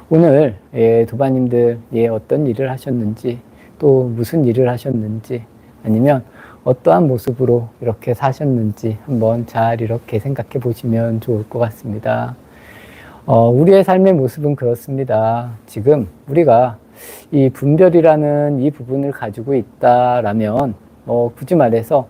오늘 도바님들 어떤 일을 하셨는지, 또 무슨 일을 하셨는지, 아니면 어떠한 모습으로 이렇게 사셨는지 한번 잘 이렇게 생각해 보시면 좋을 것 같습니다. 우리의 삶의 모습은 그렇습니다. 지금 우리가 이 분별이라는 이 부분을 가지고 있다라면 굳이 말해서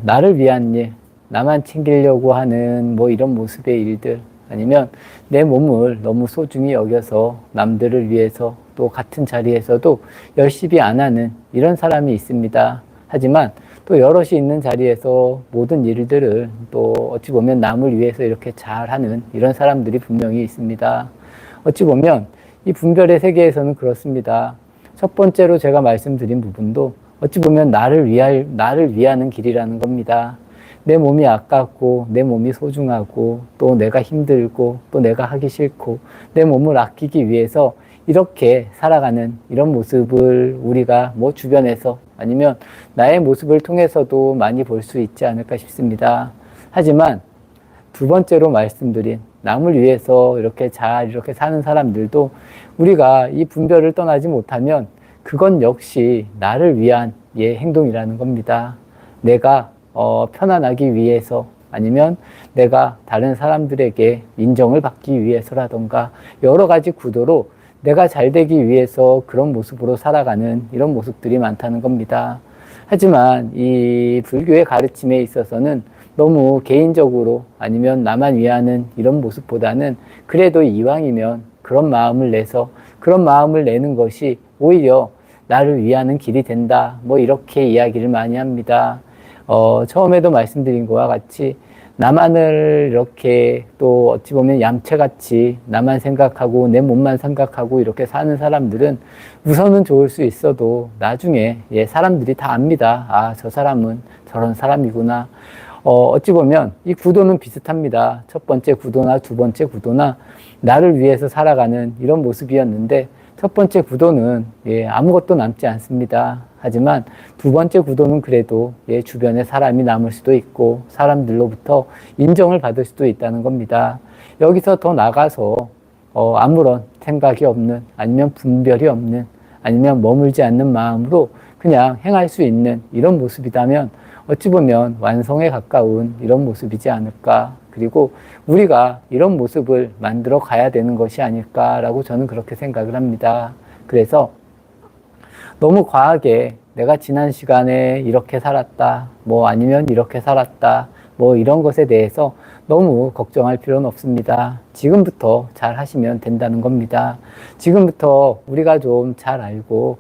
나를 위한 일, 나만 챙기려고 하는 이런 모습의 일들, 아니면 내 몸을 너무 소중히 여겨서 남들을 위해서 또 같은 자리에서도 열심히 안 하는 이런 사람이 있습니다. 하지만 또 여럿이 있는 자리에서 모든 일들을 또 어찌 보면 남을 위해서 이렇게 잘하는 이런 사람들이 분명히 있습니다. 어찌 보면 이 분별의 세계에서는 그렇습니다. 첫 번째로 제가 말씀드린 부분도 어찌 보면 나를 위하는 길이라는 겁니다. 내 몸이 아깝고 내 몸이 소중하고 또 내가 힘들고 또 내가 하기 싫고 내 몸을 아끼기 위해서 이렇게 살아가는 이런 모습을 우리가 주변에서 아니면 나의 모습을 통해서도 많이 볼 수 있지 않을까 싶습니다. 하지만 두 번째로 말씀드린 남을 위해서 이렇게 사는 사람들도 우리가 이 분별을 떠나지 못하면 그건 역시 나를 위한 행동이라는 겁니다. 내가 편안하기 위해서 아니면 내가 다른 사람들에게 인정을 받기 위해서라던가 여러 가지 구도로 내가 잘 되기 위해서 그런 모습으로 살아가는 이런 모습들이 많다는 겁니다. 하지만 이 불교의 가르침에 있어서는 너무 개인적으로 아니면 나만 위하는 이런 모습보다는 그래도 이왕이면 그런 마음을 내는 것이 오히려 나를 위하는 길이 된다. 이렇게 이야기를 많이 합니다. 처음에도 말씀드린 것과 같이 나만을 이렇게 또 어찌 보면 얌체같이 나만 생각하고 내 몸만 생각하고 이렇게 사는 사람들은 우선은 좋을 수 있어도 나중에 사람들이 다 압니다. 아, 저 사람은 저런 사람이구나. 어찌 보면 이 구도는 비슷합니다. 첫 번째 구도나 두 번째 구도나 나를 위해서 살아가는 이런 모습이었는데 첫 번째 구도는 아무것도 남지 않습니다. 하지만 두 번째 구도는 그래도 주변에 사람이 남을 수도 있고 사람들로부터 인정을 받을 수도 있다는 겁니다. 여기서 더 나가서 아무런 생각이 없는 아니면 분별이 없는 아니면 머물지 않는 마음으로 그냥 행할 수 있는 이런 모습이라면 어찌 보면 완성에 가까운 이런 모습이지 않을까. 그리고 우리가 이런 모습을 만들어 가야 되는 것이 아닐까라고 저는 그렇게 생각을 합니다. 그래서 너무 과하게 내가 지난 시간에 이렇게 살았다, 아니면 이렇게 살았다, 이런 것에 대해서 너무 걱정할 필요는 없습니다. 지금부터 잘 하시면 된다는 겁니다. 지금부터 우리가 좀 잘 알고,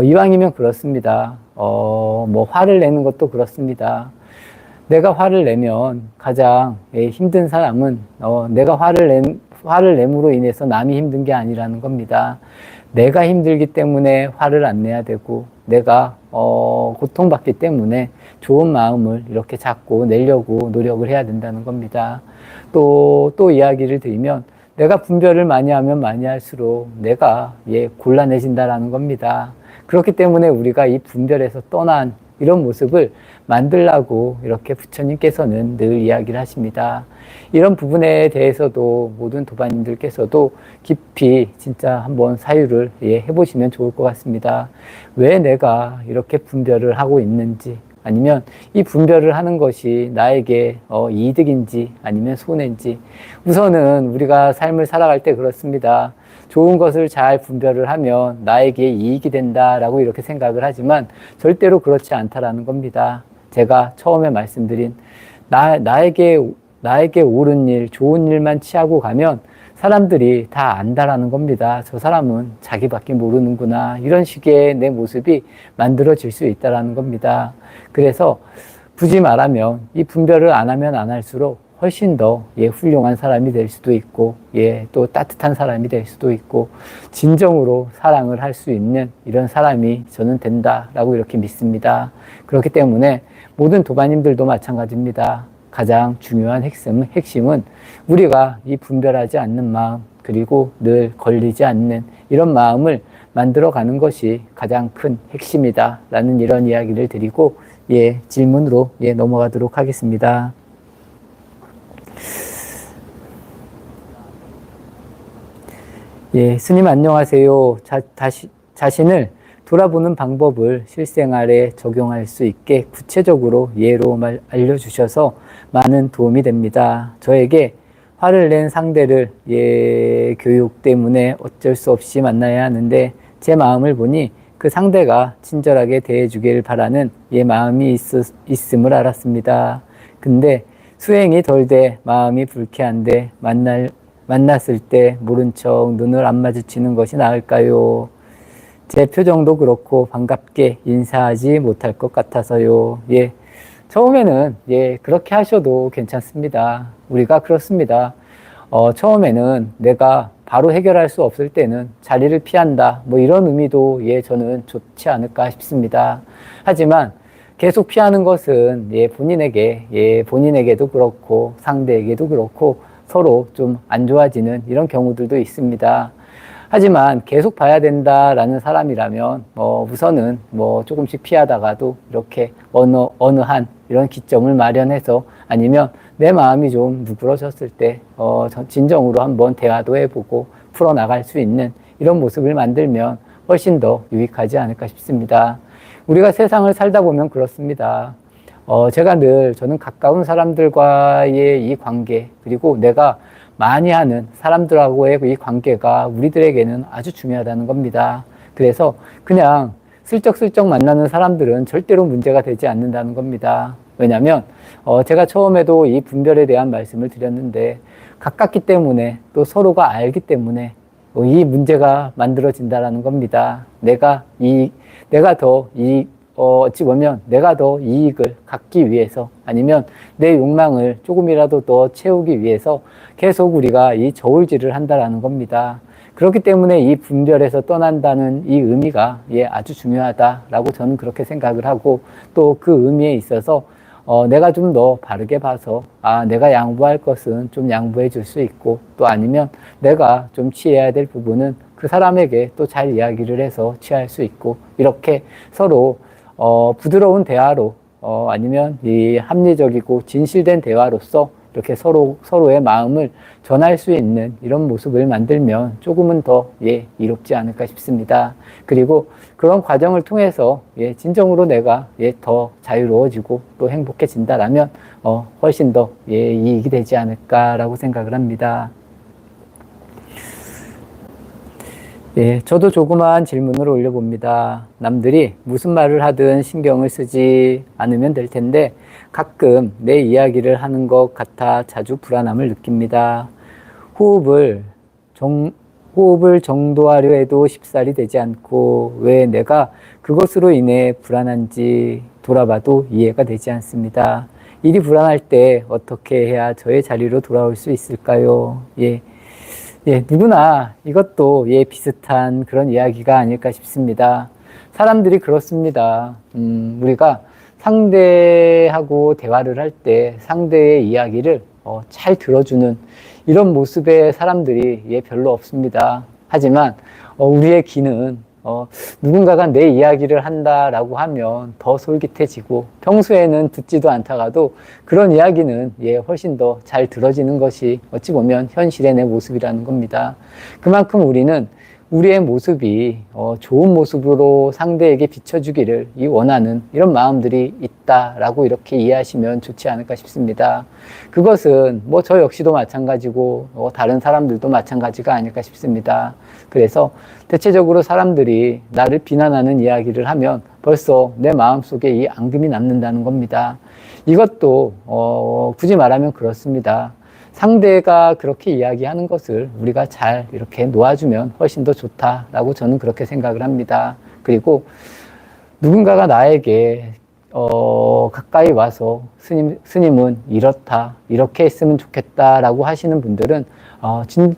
이왕이면 그렇습니다. 화를 내는 것도 그렇습니다. 내가 화를 내면 가장 힘든 사람은 내가 화를 내므로 인해서 남이 힘든 게 아니라는 겁니다. 내가 힘들기 때문에 화를 안 내야 되고 내가 고통받기 때문에 좋은 마음을 이렇게 잡고 내려고 노력을 해야 된다는 겁니다. 또 이야기를 드리면 내가 분별을 많이 하면 많이 할수록 내가 곤란해진다라는 겁니다. 그렇기 때문에 우리가 이 분별에서 떠난 이런 모습을 만들라고 이렇게 부처님께서는 늘 이야기를 하십니다. 이런 부분에 대해서도 모든 도반님들께서도 깊이 진짜 한번 사유를 해보시면 좋을 것 같습니다. 왜 내가 이렇게 분별을 하고 있는지 아니면 이 분별을 하는 것이 나에게 이득인지 아니면 손해인지 우선은 우리가 삶을 살아갈 때 그렇습니다. 좋은 것을 잘 분별을 하면 나에게 이익이 된다라고 이렇게 생각을 하지만 절대로 그렇지 않다라는 겁니다. 제가 처음에 말씀드린 나에게 옳은 일, 좋은 일만 취하고 가면 사람들이 다 안다라는 겁니다. 저 사람은 자기밖에 모르는구나. 이런 식의 내 모습이 만들어질 수 있다라는 겁니다. 그래서 굳이 말하면 이 분별을 안 하면 안 할수록 훨씬 더 훌륭한 사람이 될 수도 있고 또 따뜻한 사람이 될 수도 있고 진정으로 사랑을 할 수 있는 이런 사람이 저는 된다라고 이렇게 믿습니다. 그렇기 때문에 모든 도반님들도 마찬가지입니다. 가장 중요한 핵심은 우리가 이 분별하지 않는 마음 그리고 늘 걸리지 않는 이런 마음을 만들어가는 것이 가장 큰 핵심이다 라는 이런 이야기를 드리고 질문으로 넘어가도록 하겠습니다. 예, 스님 안녕하세요. 자신을 돌아보는 방법을 실생활에 적용할 수 있게 구체적으로 예로 알려주셔서 많은 도움이 됩니다. 저에게 화를 낸 상대를 교육 때문에 어쩔 수 없이 만나야 하는데 제 마음을 보니 그 상대가 친절하게 대해주길 바라는 마음이 있음을 알았습니다. 근데 수행이 덜 돼 마음이 불쾌한데 만났을 때 모른 척 눈을 안 마주치는 것이 나을까요? 제 표정도 그렇고 반갑게 인사하지 못할 것 같아서요. 처음에는 그렇게 하셔도 괜찮습니다. 우리가 그렇습니다. 처음에는 내가 바로 해결할 수 없을 때는 자리를 피한다. 뭐 이런 의미도 저는 좋지 않을까 싶습니다. 하지만 계속 피하는 것은 본인에게도 그렇고 상대에게도 그렇고 서로 좀 안 좋아지는 이런 경우들도 있습니다. 하지만 계속 봐야 된다라는 사람이라면 우선은 조금씩 피하다가도 이렇게 어느 한 이런 기점을 마련해서 아니면 내 마음이 좀 누그러졌을 때 진정으로 한번 대화도 해보고 풀어나갈 수 있는 이런 모습을 만들면 훨씬 더 유익하지 않을까 싶습니다. 우리가 세상을 살다 보면 그렇습니다. 저는 가까운 사람들과의 이 관계, 그리고 내가 많이 하는 사람들하고의 이 관계가 우리들에게는 아주 중요하다는 겁니다. 그래서 그냥 슬쩍슬쩍 만나는 사람들은 절대로 문제가 되지 않는다는 겁니다. 왜냐하면 제가 처음에도 이 분별에 대한 말씀을 드렸는데 가깝기 때문에 또 서로가 알기 때문에 이 문제가 만들어진다는 겁니다. 어찌 보면 내가 더 이익을 갖기 위해서 아니면 내 욕망을 조금이라도 더 채우기 위해서 계속 우리가 이 저울질을 한다라는 겁니다. 그렇기 때문에 이 분별에서 떠난다는 이 의미가 아주 중요하다라고 저는 그렇게 생각을 하고 또 그 의미에 있어서 내가 좀 더 바르게 봐서 내가 양보할 것은 좀 양보해 줄 수 있고 또 아니면 내가 좀 취해야 될 부분은 그 사람에게 또 잘 이야기를 해서 취할 수 있고 이렇게 서로 부드러운 대화로 아니면 이 합리적이고 진실된 대화로서 이렇게 서로의 마음을 전할 수 있는 이런 모습을 만들면 조금은 더 이롭지 않을까 싶습니다. 그리고 그런 과정을 통해서 진정으로 내가 더 자유로워지고 또 행복해진다라면 훨씬 더 이익이 되지 않을까라고 생각을 합니다. 저도 조그마한 질문을 올려봅니다. 남들이 무슨 말을 하든 신경을 쓰지 않으면 될 텐데 가끔 내 이야기를 하는 것 같아 자주 불안함을 느낍니다. 호흡을 정도하려 해도 쉽사리 되지 않고 왜 내가 그것으로 인해 불안한지 돌아봐도 이해가 되지 않습니다. 일이 불안할 때 어떻게 해야 저의 자리로 돌아올 수 있을까요? 누구나 이것도 비슷한 그런 이야기가 아닐까 싶습니다. 사람들이 그렇습니다. 우리가 상대하고 대화를 할 때 상대의 이야기를 잘 들어주는 이런 모습의 사람들이 별로 없습니다. 하지만 우리의 귀는 누군가가 내 이야기를 한다라고 하면 더 솔깃해지고 평소에는 듣지도 않다가도 그런 이야기는 훨씬 더 잘 들어지는 것이 어찌 보면 현실의 내 모습이라는 겁니다. 그만큼 우리는 우리의 모습이 좋은 모습으로 상대에게 비춰주기를 원하는 이런 마음들이 있다라고 이렇게 이해하시면 좋지 않을까 싶습니다. 그것은 저 역시도 마찬가지고 다른 사람들도 마찬가지가 아닐까 싶습니다. 그래서 대체적으로 사람들이 나를 비난하는 이야기를 하면 벌써 내 마음속에 이 앙금이 남는다는 겁니다. 이것도 굳이 말하면 그렇습니다. 상대가 그렇게 이야기하는 것을 우리가 잘 이렇게 놓아주면 훨씬 더 좋다라고 저는 그렇게 생각을 합니다. 그리고 누군가가 나에게 가까이 와서 스님은 이렇다, 이렇게 했으면 좋겠다라고 하시는 분들은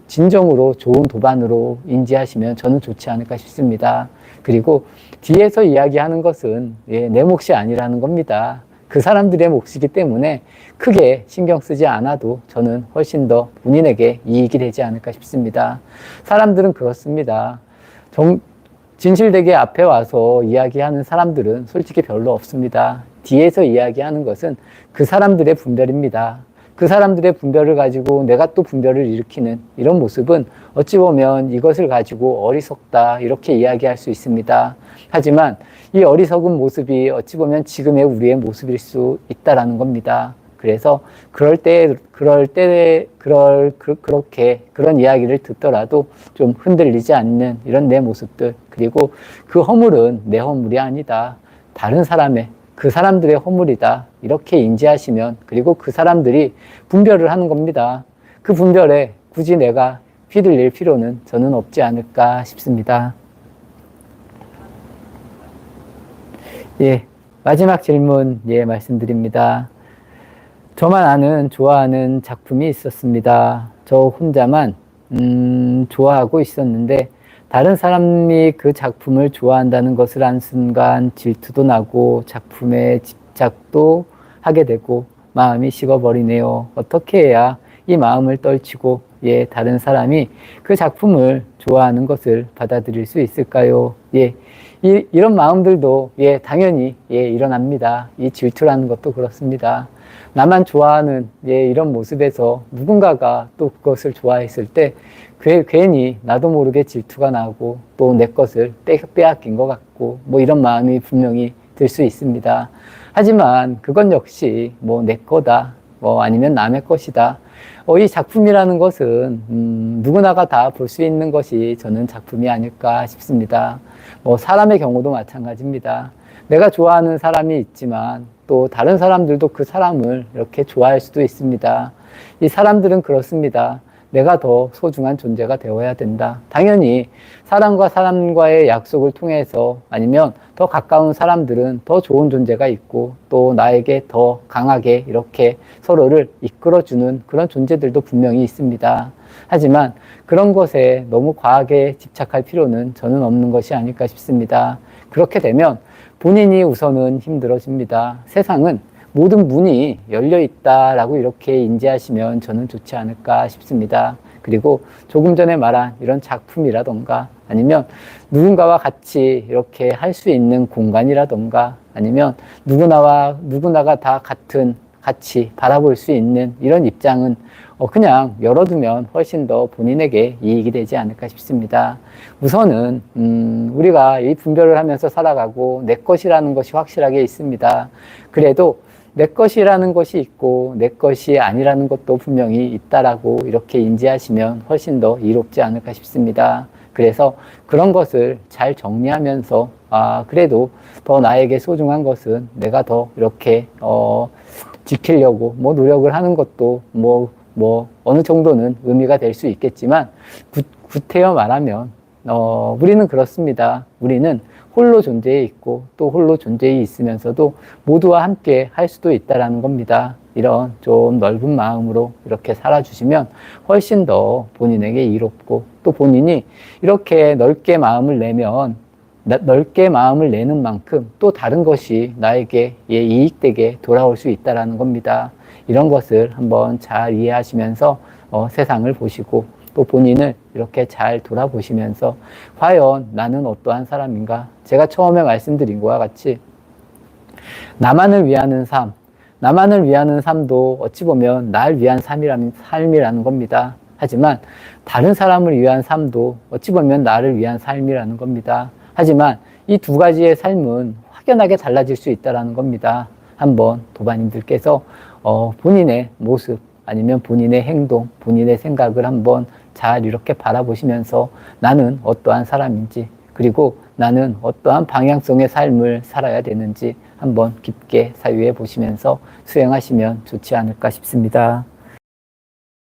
진정으로 좋은 도반으로 인지하시면 저는 좋지 않을까 싶습니다. 그리고 뒤에서 이야기하는 것은 내 몫이 아니라는 겁니다. 그 사람들의 몫이기 때문에 크게 신경 쓰지 않아도 저는 훨씬 더 본인에게 이익이 되지 않을까 싶습니다. 사람들은 그렇습니다. 진실되게 앞에 와서 이야기하는 사람들은 솔직히 별로 없습니다. 뒤에서 이야기하는 것은 그 사람들의 분별입니다. 그 사람들의 분별을 가지고 내가 또 분별을 일으키는 이런 모습은 어찌 보면 이것을 가지고 어리석다 이렇게 이야기할 수 있습니다. 하지만 이 어리석은 모습이 어찌 보면 지금의 우리의 모습일 수 있다라는 겁니다. 그래서 그렇게 그런 이야기를 듣더라도 좀 흔들리지 않는 이런 내 모습들, 그리고 그 허물은 내 허물이 아니다. 다른 사람의, 그 사람들의 허물이다. 이렇게 인지하시면, 그리고 그 사람들이 분별을 하는 겁니다. 그 분별에 굳이 내가 휘둘릴 필요는 저는 없지 않을까 싶습니다. 예, 마지막 질문, 말씀드립니다. 저만 아는 좋아하는 작품이 있었습니다. 저 혼자만 좋아하고 있었는데 다른 사람이 그 작품을 좋아한다는 것을 한 순간 질투도 나고 작품에 집착도 하게 되고 마음이 식어버리네요. 어떻게 해야 이 마음을 떨치고 다른 사람이 그 작품을 좋아하는 것을 받아들일 수 있을까요? 이런 마음들도 당연히 일어납니다. 이 질투라는 것도 그렇습니다. 나만 좋아하는 이런 모습에서 누군가가 또 그것을 좋아했을 때 괜히 나도 모르게 질투가 나고 또 내 것을 빼앗긴 것 같고 뭐 이런 마음이 분명히 들 수 있습니다. 하지만 그건 역시 뭐 내 거다 아니면 남의 것이다. 이 작품이라는 것은 누구나가 다 볼 수 있는 것이 저는 작품이 아닐까 싶습니다. 사람의 경우도 마찬가지입니다. 내가 좋아하는 사람이 있지만 또 다른 사람들도 그 사람을 이렇게 좋아할 수도 있습니다. 이 사람들은 그렇습니다. 내가 더 소중한 존재가 되어야 된다. 당연히 사람과 사람과의 약속을 통해서 아니면 더 가까운 사람들은 더 좋은 존재가 있고 또 나에게 더 강하게 이렇게 서로를 이끌어주는 그런 존재들도 분명히 있습니다. 하지만 그런 것에 너무 과하게 집착할 필요는 저는 없는 것이 아닐까 싶습니다. 그렇게 되면 본인이 우선은 힘들어집니다. 세상은 모든 문이 열려 있다라고 이렇게 인지하시면 저는 좋지 않을까 싶습니다. 그리고 조금 전에 말한 이런 작품이라던가 아니면 누군가와 같이 이렇게 할 수 있는 공간이라던가 아니면 누구나가 다 같이 바라볼 수 있는 이런 입장은 그냥 열어두면 훨씬 더 본인에게 이익이 되지 않을까 싶습니다. 우선은 우리가 이 분별을 하면서 살아가고 내 것이라는 것이 확실하게 있습니다. 그래도 내 것이라는 것이 있고 내 것이 아니라는 것도 분명히 있다라고 이렇게 인지하시면 훨씬 더 이롭지 않을까 싶습니다. 그래서 그런 것을 잘 정리하면서 그래도 더 나에게 소중한 것은 내가 더 이렇게 지키려고 노력을 하는 것도 어느 정도는 의미가 될 수 있겠지만 구태여 말하면 우리는 그렇습니다. 우리는 홀로 존재해 있고 또 홀로 존재해 있으면서도 모두와 함께 할 수도 있다라는 겁니다. 이런 좀 넓은 마음으로 이렇게 살아주시면 훨씬 더 본인에게 이롭고 또 본인이 이렇게 넓게 마음을 내면 넓게 마음을 내는 만큼 또 다른 것이 나에게 이익되게 돌아올 수 있다라는 겁니다. 이런 것을 한번 잘 이해하시면서 세상을 보시고 또 본인을 이렇게 잘 돌아보시면서 과연 나는 어떠한 사람인가? 제가 처음에 말씀드린 것과 같이 나만을 위하는 삶도 어찌 보면 날 위한 삶이라는 겁니다. 하지만 다른 사람을 위한 삶도 어찌 보면 나를 위한 삶이라는 겁니다. 하지만 이 두 가지의 삶은 확연하게 달라질 수 있다는 겁니다. 한번 도반님들께서 본인의 모습 아니면 본인의 행동, 본인의 생각을 한번 잘 이렇게 바라보시면서 나는 어떠한 사람인지 그리고 나는 어떠한 방향성의 삶을 살아야 되는지 한번 깊게 사유해 보시면서 수행하시면 좋지 않을까 싶습니다.